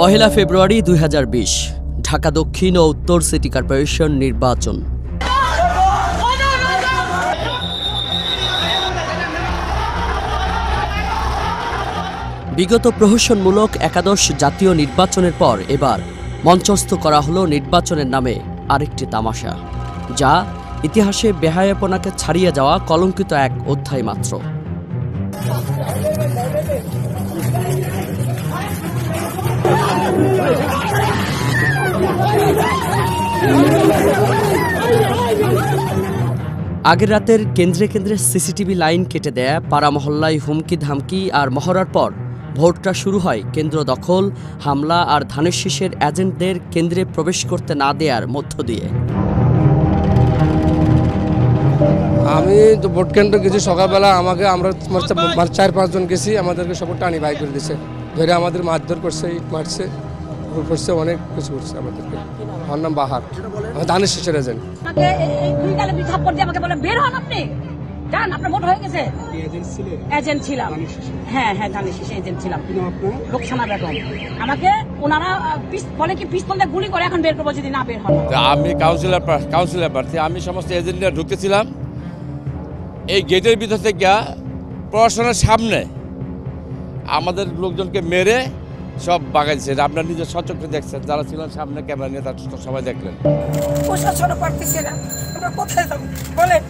পহেলা ফেব্রুয়ারি ২০২০ ঢাকা দক্ষিণ ও উত্তর city corporation নির্বাচন। বিগত প্রহসনমূলক একাদশ জাতীয় নির্বাচনের পর এবার মঞ্চস্থ করা হলো নির্বাচনের নামে আরেকটি তামাশা, যা ইতিহাসে বেহায়াপনাকে ছাড়িয়ে যাওয়া কলঙ্কিত এক অধ্যায় মাত্র। আগের রাতের কেন্দ্রে কেন্দ্রে সিসিটিভি লাইন কেটে দেয়া, পাড়া মহল্লায় হুমকি ধামকি আর মহড়ার পর ভোটটা শুরু হয় কেন্দ্র দখল, হামলা আর ধানের শীষের এজেন্টদের কেন্দ্রে প্রবেশ করতে না দেওয়ার মধ্য দিয়ে। আমি তো ভোট কেন্দ্র গেছি সকালবেলা, আমরা 4-5 জন গেছি, আমাদেরকে সব টানি বাই করে দিয়েছে, ধরে আমাদের মারধর করছে, ইট মারছে, করছে, অনেক কিছু করছে আমাদেরকে। আমার নাম বাহার, আমি ধানের শীষের এজেন্ট। এজেন্ট ছিলাম, হ্যাঁ ধানের শীষে এজেন্ট ছিলাম। লোকসানা বেগম আমাকে ওনারা বলে কি পিস্তল দিয়ে গুলি করে এখন বের করবো যদি না বের হয়। আমি কাউন্সিলর প্রার্থী, আমি সমস্ত এজেন্টরা ঢুকতেছিলাম এই গেটের ভিতর থেকে প্রশাসনের সামনে, আমাদের লোকজনকে মেরে সব বাগাইছে। আপনার নিজের সচক্ষে দেখছেন, যারা ছিলেন সামনে ক্যামেরা নিয়ে তার সবাই দেখলেন। প্রশাসনও পারতেছে না, আমরা কোথায় যাবো বলেন,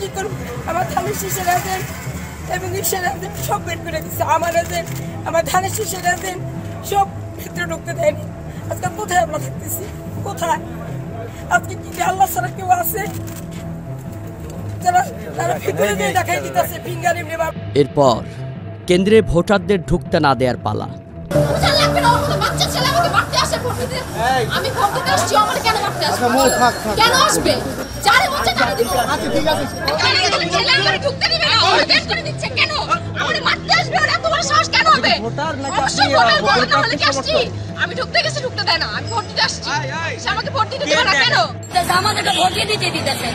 কি করবো? আমার ধানের শীষের এজেন্ট এবং শীষের এজেন্ট সব বের করে দিচ্ছে, আমার এজেন্ট, আমার ধানের শীষের এজেন্ট সব ভিতরে ঢুকতে দেয়নি। আজকে কোথায় আমরা থাকতেছি, কোথায়? আজকে কি আল্লাহ ছাড়া কেউ আছে? এরপর কেন্দ্রে ভোটারদের ঢুকতে না দেওয়ার পালা। আমি ঢুকতে গেছি, ঢুকতে দেয় না, আমি ভোট দিতে আসছি, আমাকে ভোট দিতে দেবে না কেন? আমাদেরকে ভোট দিতে দিতেছে,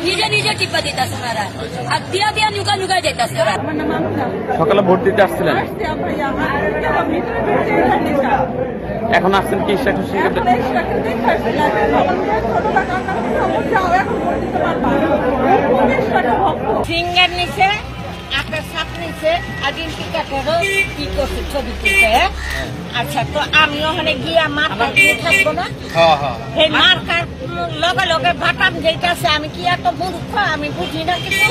নিজে নিজে টিপা দিতেছে, আর দিয়া দিয়া নুকা নুকা যেতেছে। সকালে ভোট দিতে আসছিলেন, এখন আসছেন কি? ফিঙ্গার নিচে, আপনার সাপ নিচে, আইডেন্টি কার্ডেরও কি করছে, ছবি তুলছে। আচ্ছা, তো আমি ওখানে গিয়ে মার্কার দিয়ে থাকবো না? এই মার্কার লগে লগে বাটাম যেটা আছে, আমি কি এত মূর্খ, আমি বুঝি না কিছু।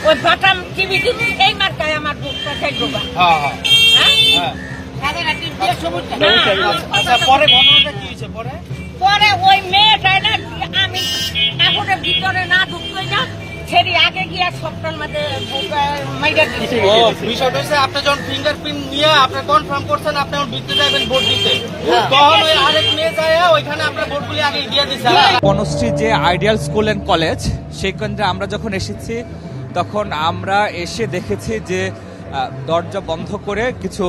ওই বাটাম টিভি দিব, এই মার্কায় আমার বুকটা থাকবো। পরে ওই মেয়েটা না, আমি এখন ভিতরে না ঢুকতোই না, ছেড়ে আগে গিয়া সপ্তাহ মধ্যে বিষয়টা হচ্ছে আপনি যখন ফিঙ্গারপ্রিন্ট নিয়ে আপনি কনফার্ম করছেন আপনি ভিতরে যাবেন ভোট দিতে, তখন ওই আরেক মেয়ে যায় ওইখানে আপনার ভোটগুলি আগে দিয়ে দিচ্ছে। বনশ্রী যে আইডিয়াল স্কুল অ্যান্ড কলেজ, সেই কেন্দ্রে আমরা যখন এসেছি তখন আমরা এসে দেখেছি যে দরজা বন্ধ করে কিছু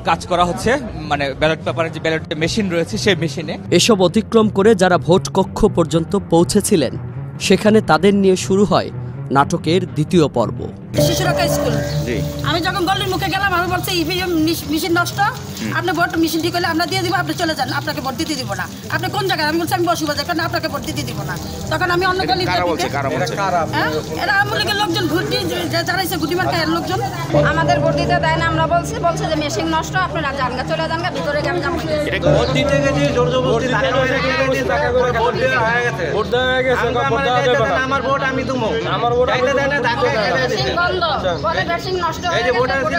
কাজ করা হচ্ছে, মানে ব্যালট পেপারের যে ব্যালট মেশিন রয়েছে সেই মেশিনে। এসব অতিক্রম করে যারা ভোট কক্ষ পর্যন্ত পৌঁছেছিলেন, সেখানে তাদের নিয়ে শুরু হয় নাটকের দ্বিতীয় পর্ব। শিশুরক্ষা স্কুল, আমি যখন গল্লির মুখে গেলাম, আমি বলছি ইভিএম মেশিন নষ্ট, আপনি ভোট মেশিন ঠিক হলে আমরা দিয়ে দিব, আপনি চলে যান, আপনাকে ভোট দিতে দিব না। আপনি কোন জায়গায়? আমি বলছি আমি বসুবাজার, কারণ আপনাকে ভোট দিতে দিব না। তখন আমি অন্য গল্লিতে, এরা আওয়ামী লীগের লোকজন, ভোট দিয়ে যারা গুটি মার্কার লোকজন আমাদের ভোট দিতে দেয় না। আমরা বলছে যে মেশিন নষ্ট, আপনারা জানগা চলে যান, ভিতরে আমি যাবো। ভোট দিতে গেছি জোর জবরদস্তি, আমার ভোট আমি দেবো, আমার ভোট মেশিন বন্ধ, পরে মেশিন নষ্ট হয়ে গেছে।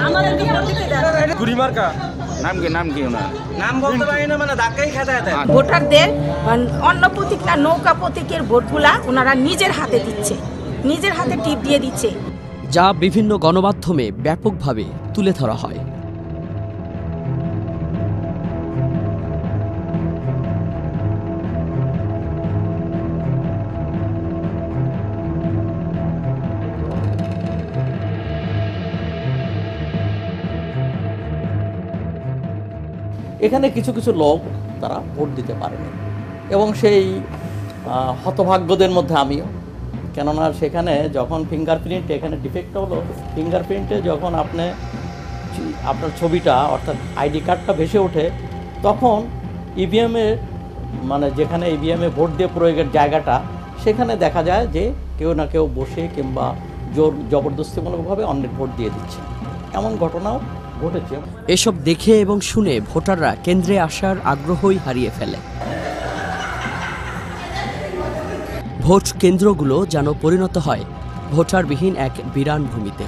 আমাদের দিয়ে দিতে দেয় গুড়ি মার্কা নাম কি ওনার নাম বলতে পারি না, মানে ধাক্কাই খেতে হয়। ভোটারদের অন্য প্রতীক না, নৌকা প্রতীকের ভোটগুলা ওনারা নিজের হাতে দিচ্ছে, নিজের হাতে টিপ দিয়ে দিচ্ছে, যা বিভিন্ন গণমাধ্যমে ব্যাপকভাবে তুলে ধরা হয়। এখানে কিছু কিছু লোক তারা ভোট দিতে পারেনি, এবং সেই হতভাগ্যদের মধ্যে আমিও। কেননা সেখানে যখন ফিঙ্গারপ্রিন্ট এখানে ডিফেক্ট হলো, ফিঙ্গারপ্রিন্টে যখন আপনি আপনার ছবিটা অর্থাৎ আইডি কার্ডটা ভেসে ওঠে, তখন ইভিএমের মানে যেখানে ইভিএমে ভোট দিয়ে প্রয়োগের জায়গাটা, সেখানে দেখা যায় যে কেউ না কেউ বসে কিংবা জবরদস্তিমূলকভাবে অন্যের ভোট দিয়ে দিচ্ছে, এমন ঘটনাও ঘটেছে। এসব দেখে এবং শুনে ভোটাররা কেন্দ্রে আসার আগ্রহই হারিয়ে ফেলে। ভোট কেন্দ্রগুলো যেন পরিণত হয় ভোটারবিহীন এক বিরান ভূমিতে।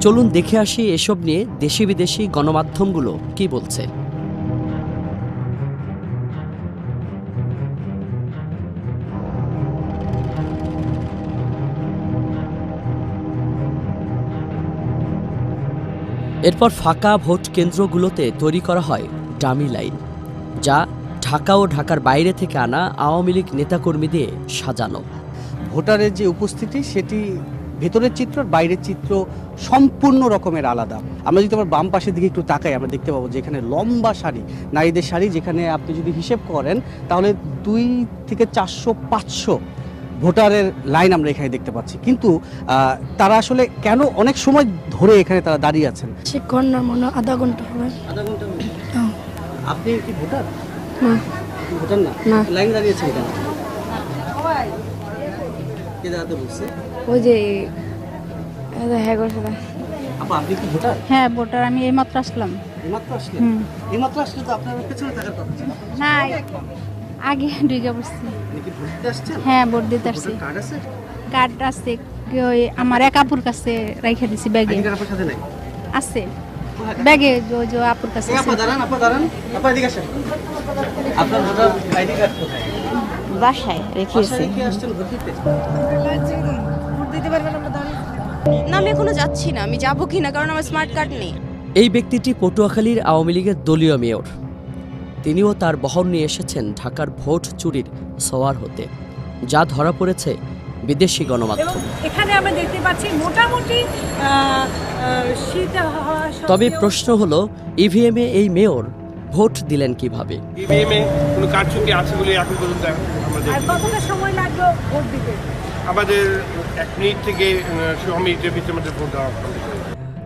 চলুন দেখে আসি এসব নিয়ে দেশি বিদেশি গণমাধ্যমগুলো কি বলছে। এরপর ফাঁকা ভোট কেন্দ্রগুলোতে তৈরি করা হয় ডামি লাইন, যা ঢাকা ও ঢাকার বাইরে থেকে আনা আওয়ামী লীগ নেতাকর্মী দিয়ে সাজানো। ভোটারের যে উপস্থিতি সেটি ভেতরের চিত্র আর বাইরের চিত্র সম্পূর্ণ রকমের আলাদা। আমরা যদি আবার বাম পাশের দিকে একটু তাকাই, আমরা দেখতে পাবো যে এখানে লম্বা সারি, নারীদের সারি, যেখানে আপনি যদি হিসেব করেন তাহলে 2 থেকে 400-500 ভোটারের লাইন আমরা এখানে দেখতে পাচ্ছি। কিন্তু তারা আসলে কেন অনেক সময় ধরে এখানে তারা দাঁড়িয়ে আছেন? সে ঘন্টার মনে আধা ঘন্টা হবে। আধা ঘন্টা? আপনি কি ভোটার? না। ভোটার না? লাইন দাঁড়িয়েছেন কেন? কে দাঁড়াতে বলছে? ওই যে হ্যাঁ করছে। আপা, আপনি কি ভোটার? হ্যাঁ ভোটার, আমি এইমাত্র আসলাম। এইমাত্র আসলেন? এইমাত্র আসলে তো আপনার পেছনে থাকার কথা ছিল। না, আগে ঢুকে পড়ছি। আপনি ভোট দিতে আসছেন? হ্যাঁ ভোট দিতে আসছি। কার্ড আছে? কার্ড আছে, ওই আমার এক আপুর কাছে রেখে দিছি ব্যাগে। আইডি কার্ড আপনার সাথে নাই? আছে ব্যাগে, যে আপুর কাছে আছে। আপা দাঁড়ান, আপা দাঁড়ান, আপা এদিকে আসেন। আপনার ভোটার আইডি কার্ড কোথায়? বাসায় রেখেছি। রেখে আসছেন ভোট দিতে? ভোট দিতে পারবেন না? না, আমি এখনো যাচ্ছি না। আমি যাবো কিনা, কারণ আমার স্মার্ট কার্ড নেই। এই ব্যক্তিটি পটুয়াখালীর আওয়ামী লীগের দলীয় মেয়র। তিনিও তার বহন নিয়ে এসেছেন ঢাকার ভোট চুরির সওয়ার হতে, যা ধরা পড়েছে বিদেশি গণমাধ্যম। এখানে আমরা দেখতে পাচ্ছি মোটামুটি তবে প্রশ্ন হলো, ইভিএমে এই মেয়র ভোট দিলেন কিভাবে? ইভিএমে কোনো কারচুপি আছে বলে এখন পর্যন্ত কতটা সময় লাগলো ভোট দিতে? আমাদের 1 মিনিট থেকে 6 মিনিটের ভিতরে আমাদের ভোট দেওয়া।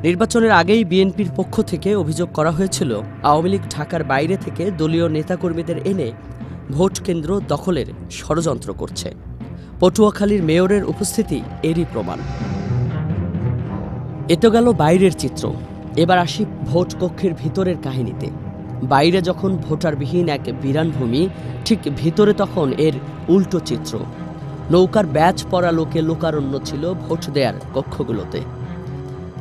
নির্বাচনের আগেই বিএনপির পক্ষ থেকে অভিযোগ করা হয়েছিল আওয়ামী লীগ ঢাকার বাইরে থেকে দলীয় নেতাকর্মীদের এনে ভোট কেন্দ্র দখলের ষড়যন্ত্র করছে। পটুয়াখালীর মেয়রের উপস্থিতি এরই প্রমাণ। এ তো গেল বাইরের চিত্র। এবার আসি ভোট কক্ষের ভিতরের কাহিনীতে। বাইরে যখন ভোটারবিহীন এক বিরান ভূমি, ঠিক ভিতরে তখন এর উল্টো চিত্র। নৌকার ব্যাচ পরা লোকে লোকারণ্য ছিল ভোট দেয়ার কক্ষগুলোতে।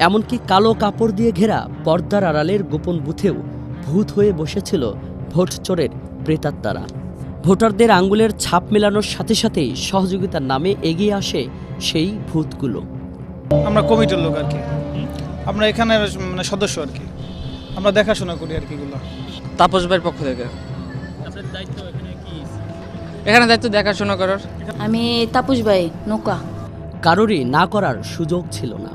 এমনকি কালো কাপড় দিয়ে ঘেরা পর্দার আড়ালের গোপন বুথেও ভূত হয়ে বসেছিল ভোট চোরের প্রেতাত্মারা। ভোটারদের আঙ্গুলের ছাপ মেলানোর সাথে সাথেই সহযোগিতার নামে এগিয়ে আসে সেই ভূতগুলো। আমরা কমিটির লোক আর কি, আমরা এখানে মানে সদস্য আর কি, আমরা দেখাশোনা করি আর কি। গুলো তাপস ভাইয়ের পক্ষ থেকে। এখানে দায়িত্ব দেখাশোনা করার। আমি তাপস ভাই, নৌকা। কারোরই না করার সুযোগ ছিল না।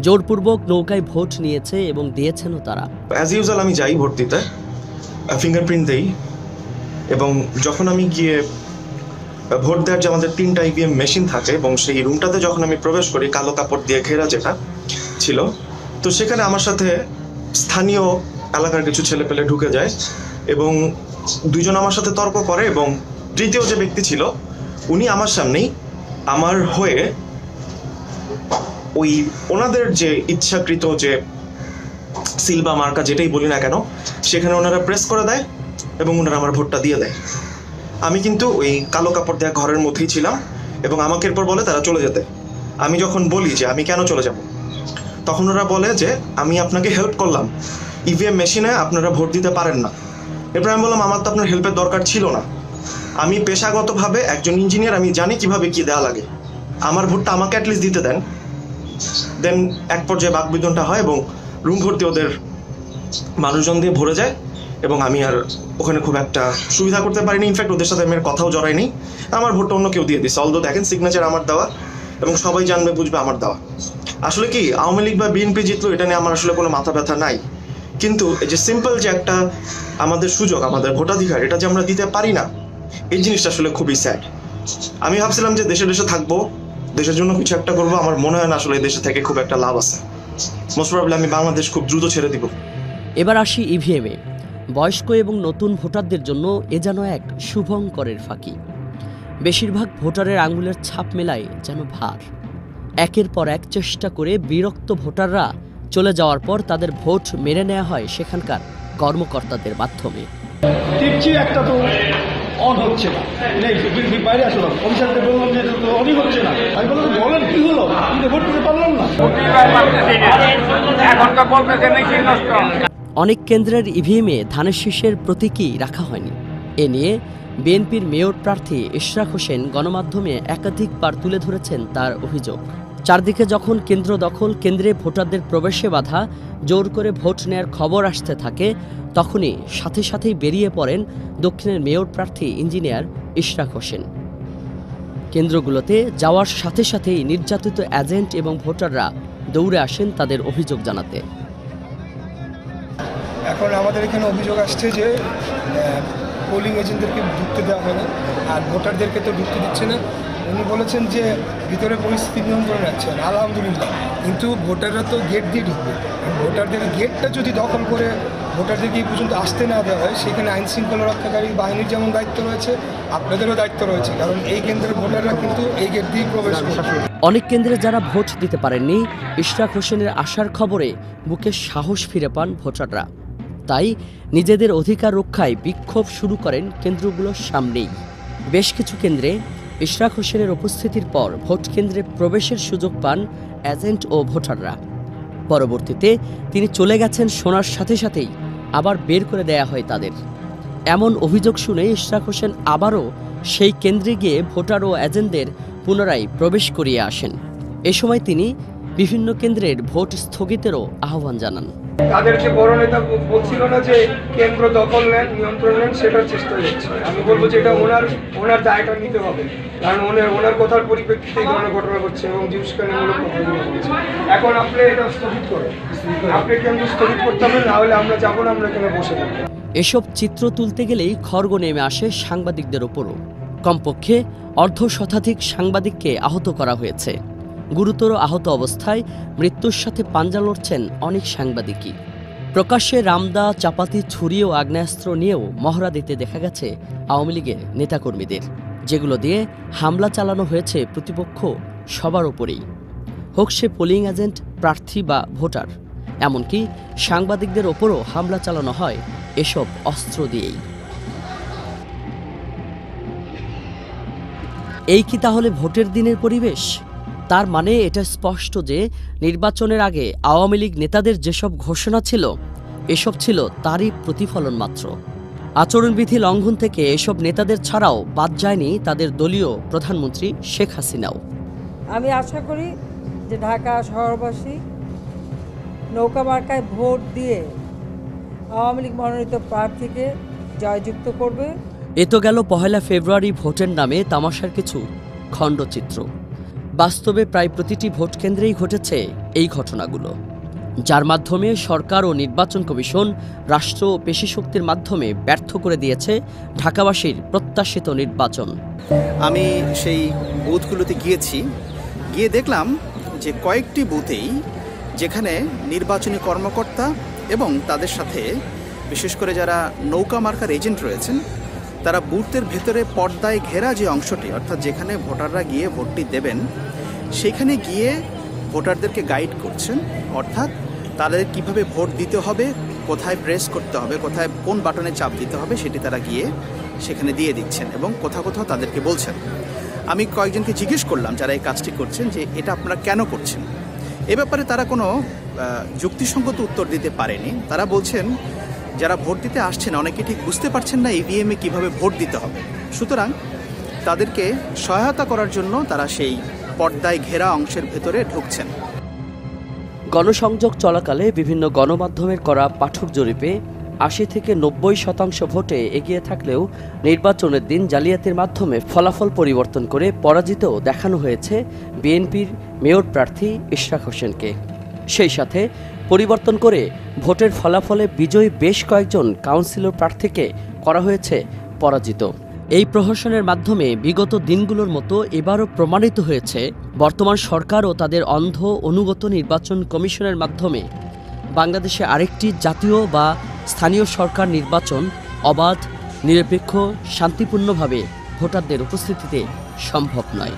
জোরপূর্বক নৌকায় ভোট নিয়েছে এবং দিয়েছেনও তারা। অ্যাজ ইউজুয়াল আমি যাই ভোট দিতে, ফিঙ্গারপ্রিন্ট দেই, এবং যখন আমি গিয়ে ভোট দেওয়ার যে আমাদের 3টা ইভিএম মেশিন থাকে এবং সেই রুমটাতে যখন আমি প্রবেশ করি, কালো কাপড় দিয়ে ঘেরা যেটা ছিল, তো সেখানে আমার সাথে স্থানীয় এলাকার কিছু ছেলেপেলে ঢুকে যায় এবং 2 জন আমার সাথে তর্ক করে, এবং তৃতীয় যে ব্যক্তি ছিল উনি আমার সামনেই আমার হয়ে ওই ওনাদের যে ইচ্ছাকৃত যে সিল বা মার্কা যেটাই বলি না কেন, সেখানে ওনারা প্রেস করে দেয় এবং ওনারা আমার ভোটটা দিয়ে দেয়। আমি কিন্তু ওই কালো কাপড় দেওয়া ঘরের মধ্যেই ছিলাম এবং আমাকে এরপর বলে তারা চলে যেতে। আমি যখন বলি যে আমি কেন চলে যাব, তখন ওরা বলে যে আমি আপনাকে হেল্প করলাম, ইভিএম মেশিনে আপনারা ভোট দিতে পারেন না। এরপর আমি বললাম আমার তো আপনার হেল্পের দরকার ছিল না, আমি পেশাগতভাবে একজন ইঞ্জিনিয়ার, আমি জানি কিভাবে কি দেওয়া লাগে, আমার ভোটটা আমাকে অ্যাটলিস্ট দিতে দেন। দেন এক পর্যায়ে বাকবিতণ্ডা হয় এবং রুম ভর্তি ওদের মানুষজন দিয়ে ভরে যায় এবং আমি আর ওখানে খুব একটা সুবিধা করতে পারিনি। ইনফ্যাক্ট ওদের সাথে আমি কথাও জড়াইনি, আমার ভোটটা অন্য কেউ দিয়ে দিচ্ছে। অলদো দেখেন সিগনেচার আমার দেওয়া এবং সবাই জানবে বুঝবে আমার দেওয়া। আসলে কি আওয়ামী লীগ বা বিএনপি জিতলো এটা নিয়ে আমার আসলে কোনো মাথা ব্যথা নাই, কিন্তু এই যে সিম্পল যে একটা আমাদের সুযোগ, আমাদের ভোটাধিকার, এটা যে আমরা দিতে পারি না, এই জিনিসটা আসলে খুবই স্যাড। আমি ভাবছিলাম যে দেশে দেশে থাকবো, দেশের জন্য কিছু একটা করবো, আমার মনে হয় না আসলে এই দেশে থেকে খুব একটা লাভ আছে। মোস্ট প্রবাবলি আমি বাংলাদেশ খুব দ্রুত ছেড়ে দিব। এবার আসি ইভিএমে। বয়স্ক এবং নতুন ভোটারদের জন্য এ যেন এক শুভঙ্করের ফাঁকি। বেশিরভাগ ভোটারের আঙুলের ছাপ মেলায় যেন ভার। একের পর এক চেষ্টা করে বিরক্ত ভোটাররা চলে যাওয়ার পর তাদের ভোট মেরে নেওয়া হয় সেখানকার কর্মকর্তাদের মাধ্যমে। টিপছি একটা তো অন হচ্ছে না, বাইরে আসলাম অফিসারকে বললাম যে অনই হচ্ছে না। আমি বললাম বলেন কি হলো, ভোট দিতে পারলাম না। অনেক কেন্দ্রের ইভিএমে ধানের শীষের প্রতীকই রাখা হয়নি। এ নিয়ে বিএনপির মেয়র প্রার্থী ইশরাক হোসেন গণমাধ্যমে একাধিকবার তুলে ধরেছেন তার অভিযোগ। চারদিকে যখন কেন্দ্র দখল, কেন্দ্রে ভোটারদের প্রবেশে বাধা, জোর করে ভোট নেয়ার খবর আসতে থাকে, তখনই সাথে সাথেই বেরিয়ে পড়েন দক্ষিণের মেয়র প্রার্থী ইঞ্জিনিয়ার ইশরাক হোসেন। কেন্দ্রগুলোতে যাওয়ার সাথে সাথেই নির্যাতিত এজেন্ট এবং ভোটাররা দৌড়ে আসেন তাদের অভিযোগ জানাতে। এখন আমাদের এখানে অভিযোগ আসছে যে পোলিং এজেন্টদেরকে ঢুকতে দেওয়া হয় না, আর ভোটারদেরকে তো ঢুকতে দিচ্ছে না। উনি বলেছেন যে ভিতরে পরিস্থিতি নিয়ন্ত্রণে রাখছেন, আলহামদুলিল্লাহ, কিন্তু ভোটাররা তো গেট দিয়ে ঢুকবে। ভোটারদের গেটটা যদি দখল করে ভোটারদেরকে এই পর্যন্ত আসতে না দেওয়া হয়, সেখানে আইন শৃঙ্খলা রক্ষাকারী বাহিনীর যেমন দায়িত্ব রয়েছে, আপনাদেরও দায়িত্ব রয়েছে, কারণ এই কেন্দ্রের ভোটাররা কিন্তু এই গেট দিয়ে প্রবেশ করে। অনেক কেন্দ্রে যারা ভোট দিতে পারেননি, ইশরাক হোসেনের আসার খবরে বুকে সাহস ফিরে পান ভোটাররা। তাই নিজেদের অধিকার রক্ষায় বিক্ষোভ শুরু করেন কেন্দ্রগুলোর সামনেই। বেশ কিছু কেন্দ্রে ইশরাক হোসেনের উপস্থিতির পর ভোট কেন্দ্রে প্রবেশের সুযোগ পান এজেন্ট ও ভোটাররা। পরবর্তীতে তিনি চলে গেছেন শোনার সাথে সাথেই আবার বের করে দেয়া হয় তাদের। এমন অভিযোগ শুনে ইশরাক হোসেন আবারও সেই কেন্দ্রে গিয়ে ভোটার ও এজেন্টদের পুনরায় প্রবেশ করিয়ে আসেন। এ সময় তিনি বিভিন্ন কেন্দ্রের ভোট স্থগিতেরও আহ্বান জানান। তাদেরকে বড় নেতা বলছিল না যে কেন্দ্র দখল নেন, নিয়ন্ত্রণ নেন, সেটার চেষ্টা করছে। আমি বলবো যে এটা ওনার দায়টা নিতে হবে, কারণ ওনার কথার পরিপ্রেক্ষিতে এই ধরনের ঘটনা ঘটছে এবং জিনিসকারীমূলক কথাগুলো ঘটছে। এখন আপনি এটা স্থগিত করেন, আপনি কেন্দ্র স্থগিত করতে হবে, না হলে আমরা যাবো না, আমরা এখানে বসে থাকবো। এসব চিত্র তুলতে গেলেই খড়গ নেমে আসে সাংবাদিকদের ওপরও। কমপক্ষে অর্ধশতাধিক সাংবাদিককে আহত করা হয়েছে। গুরুতর আহত অবস্থায় মৃত্যুর সাথে পাঞ্জা লড়ছেন অনেক সাংবাদিকই। প্রকাশ্যে রামদা, চাপাতি, ছুরি ও আগ্নেয়াস্ত্র নিয়েও মহড়া দিতে দেখা গেছে আওয়ামী লীগের নেতাকর্মীদের, যেগুলো দিয়ে হামলা চালানো হয়েছে প্রতিপক্ষ সবার ওপরেই, হোক সে পোলিং এজেন্ট, প্রার্থী বা ভোটার। এমনকি সাংবাদিকদের ওপরও হামলা চালানো হয় এসব অস্ত্র দিয়েই। এই কি তাহলে ভোটের দিনের পরিবেশ? তার মানে এটা স্পষ্ট যে নির্বাচনের আগে আওয়ামী লীগ নেতাদের যেসব ঘোষণা ছিল, এসব ছিল তারই প্রতিফলন মাত্র। আচরণবিধি লঙ্ঘন থেকে এসব নেতাদের ছাড়াও বাদ যায়নি তাদের দলীয় প্রধানমন্ত্রী শেখ হাসিনাও। আমি আশা করি যে ঢাকা শহরবাসী নৌকা মার্কায় ভোট দিয়ে আওয়ামী লীগ মনোনীত প্রার্থীকে জয়যুক্ত করবে। এ তো গেল 1 ফেব্রুয়ারি ভোটের নামে তামাশার কিছু খণ্ডচিত্র। বাস্তবে প্রায় প্রতিটি ভোট কেন্দ্রেই ঘটেছে এই ঘটনাগুলো, যার মাধ্যমে সরকার ও নির্বাচন কমিশন রাষ্ট্র ও পেশিশক্তির মাধ্যমে ব্যর্থ করে দিয়েছে ঢাকাবাসীর প্রত্যাশিত নির্বাচন। আমি সেই বুথগুলোতে গিয়ে দেখলাম যে কয়েকটি বুথেই যেখানে নির্বাচনী কর্মকর্তা এবং তাদের সাথে বিশেষ করে যারা নৌকা মার্কার এজেন্ট রয়েছেন, তারা বুথের ভেতরে পর্দায় ঘেরা যে অংশটি, অর্থাৎ যেখানে ভোটাররা গিয়ে ভোটটি দেবেন, সেখানে গিয়ে ভোটারদেরকে গাইড করছেন, অর্থাৎ তাদের কিভাবে ভোট দিতে হবে, কোথায় প্রেস করতে হবে, কোথায় কোন বাটনে চাপ দিতে হবে, সেটি তারা গিয়ে সেখানে দিয়ে দিচ্ছেন এবং কোথাও কোথাও তাদেরকে বলছেন। আমি কয়েকজনকে জিজ্ঞেস করলাম যারা এই কাজটি করছেন যে এটা আপনারা কেন করছেন। এ ব্যাপারে তারা কোনো যুক্তিসঙ্গত উত্তর দিতে পারেনি। তারা বলছেন যারা ভোট দিতে আসছেন অনেকে ঠিক বুঝতে পারছেন না ইভিএমে কিভাবে ভোট দিতে হবে, সুতরাং তাদেরকে সহায়তা করার জন্য তারা সেই পর্দায় ঘেরা অংশের ভেতরে ঢুকছেন। গণসংযোগ চলাকালে বিভিন্ন গণমাধ্যমের করা পাঠক জরিপে ৮০ থেকে ৯০% ভোটে এগিয়ে থাকলেও নির্বাচনের দিন জালিয়াতির মাধ্যমে ফলাফল পরিবর্তন করে পরাজিত দেখানো হয়েছে বিএনপির মেয়র প্রার্থী ইশরাক হোসেনকে। সেই সাথে পরিবর্তন করে ভোটের ফলাফলে বিজয়ী বেশ কয়েকজন কাউন্সিলর প্রার্থীকে করা হয়েছে পরাজিত। এই প্রহসনের মাধ্যমে বিগত দিনগুলোর মতো এবারও প্রমাণিত হয়েছে বর্তমান সরকার ও তাদের অন্ধ অনুগত নির্বাচন কমিশনের মাধ্যমে বাংলাদেশে আরেকটি জাতীয় বা স্থানীয় সরকার নির্বাচন অবাধ, নিরপেক্ষ, শান্তিপূর্ণভাবে ভোটারদের উপস্থিতিতে সম্ভব নয়।